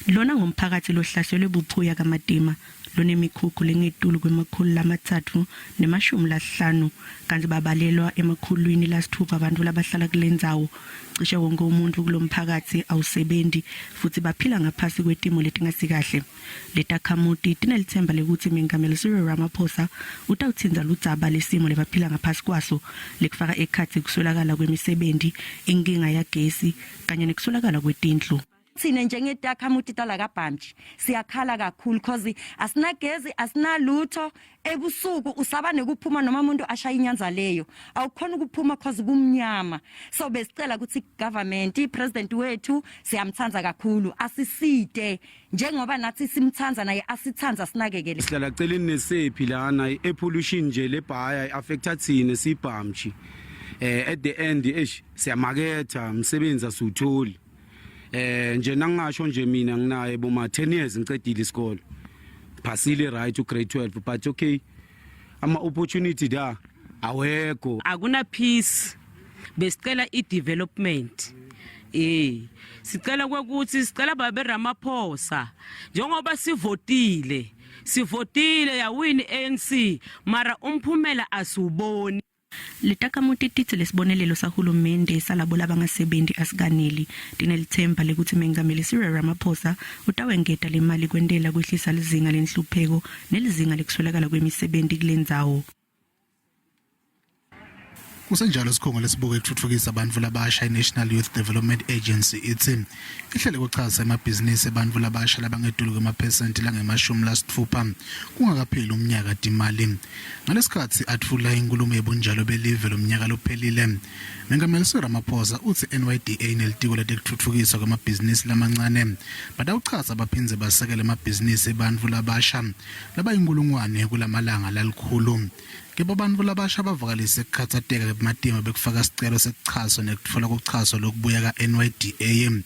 Lona ngumphakathi lohlaselwe buphuya kamadima lonemikhukhu lengedulu kwemakhulu lama-3 ne-15 kanti babalelwa emakhulwini lasithupha abantu labahlala kulendzawo. Cishe wonke umuntu kulomphakathi awusebenzi futhi baphila ngaphasi kwetimo letingasikahle. Takhamuti tinelitsemba lekutsi mengameli Cyril Ramaphosa utayitsintsa ludzaba lesimo lebaphila ngaphasi kwaso lekufaka ekhatsi ekuswelakala kwemisebenti, inkinga yagesi kanye nekuswelakala kwetindlu. Sine njenge Takhamuti tala kabhamji siyakhala kakhulu cause asinagezi asinalutho ebusuku usaba nekuphuma noma umuntu ashaya inyanza leyo awukhona ukuphuma cause kumnyama. So besicela ukuthi government president wethu siyamthanza kakhulu asiside njengoba nathi simthanza naye asithanza sinakekele. Sihlala celeni nesephila na epollution nje lebhaya affecta thina sibhamji at the end siyamaketha umsebenzi asutholi. Nje nangasho nje mina nginaye boma 10 years ngicedile isikole phasile right to grade 12 but okay ama opportunity da awekho akuna peace besicela i-development sicela ukuthi sicela babe Ramaphosa njengoba sivotile yawini ANC mara umphumela asuboni. Takhamuti tithi lesibonelelo sahulumende salabo labangasebenzi asikaneli tinelitsemba lekutsi mengameli Cyril Ramaphosa utawengeta le mali kwendela kwehlisa lizinga lenhlupheko nelizinga lekuswelakala kwemisebenti kulendzawo. Kusenjalo isikhungo lesibuko ekuthuthukisa abantu labasha iNational Youth Development Agency ithi ihlele ukuchaza emabhizinisi abantu labasha labangedulu kwemaphesenti langama-60 kungakapheli umnyaka imali. Ngalesikhathi atfula inkulumo yebunjalo belive lomnyaka lophelile, mengameli Cyril Ramaphosa uthi NYDA nelitiko letekuthuthukiswa kwamabhizinisi lamancane badawuchaza baphindze basekele amabhizinisi abantu labasha labayinkulungwane kulamalanga lalikhulu. Kepha abantu labasha bavakalise tikhatsatekile kumatima bekufaka isicelo sekuchaza nekutfola kochazo lokubuya ka-NYDA.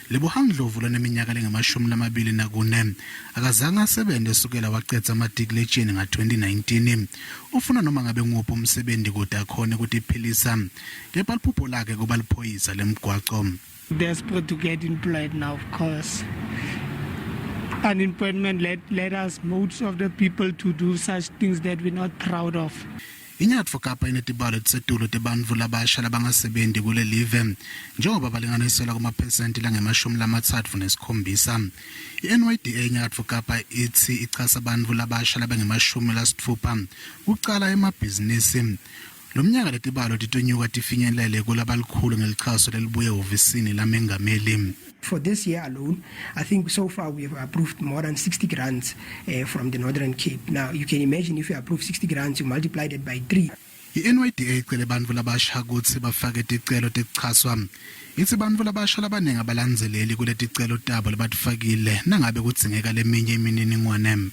Lebohangdlovu loneminyaka lengama-24 akazange asebenze sukela waqedza amadigilechini nga-2019. Ufuna noma ngabe nguphi umsebenzi kodwa akhona ukuthi iphilisa. Kepha liphupho lakhe kuba liphoyisa lemgwaqo. Desperate to get employed now, of course. Unemployment led us, most of the people, to do such things that we're not proud of. Inyatfo kapa inetibalo tsetulu tebantfu labasha labangasebenzi kule live njengoba balinganisela kumaphesenti langama-37. I-NYDA inyatfo kapa ithi ichasa bantfu labasha labangama-60 kucala emabhizinisi. Lomnyaka letibalo titonyuka tifinyelele kulabalikhulu ngelichaso lelibuye ehhovisini lamengameli. For this year alone, I think so far we have approved more than 60 grants from the Northern Cape. Now, you can imagine if you approve 60 grants, you multiply that by 3. I-NYDA icele bantfu labasha kutsi bafake ticelo tekuchaswa. Ithi bantfu labasha labaningi abalandzeleli kule ticelo tabo lebatifakile nangabe kudzingeka leminye imininingwane.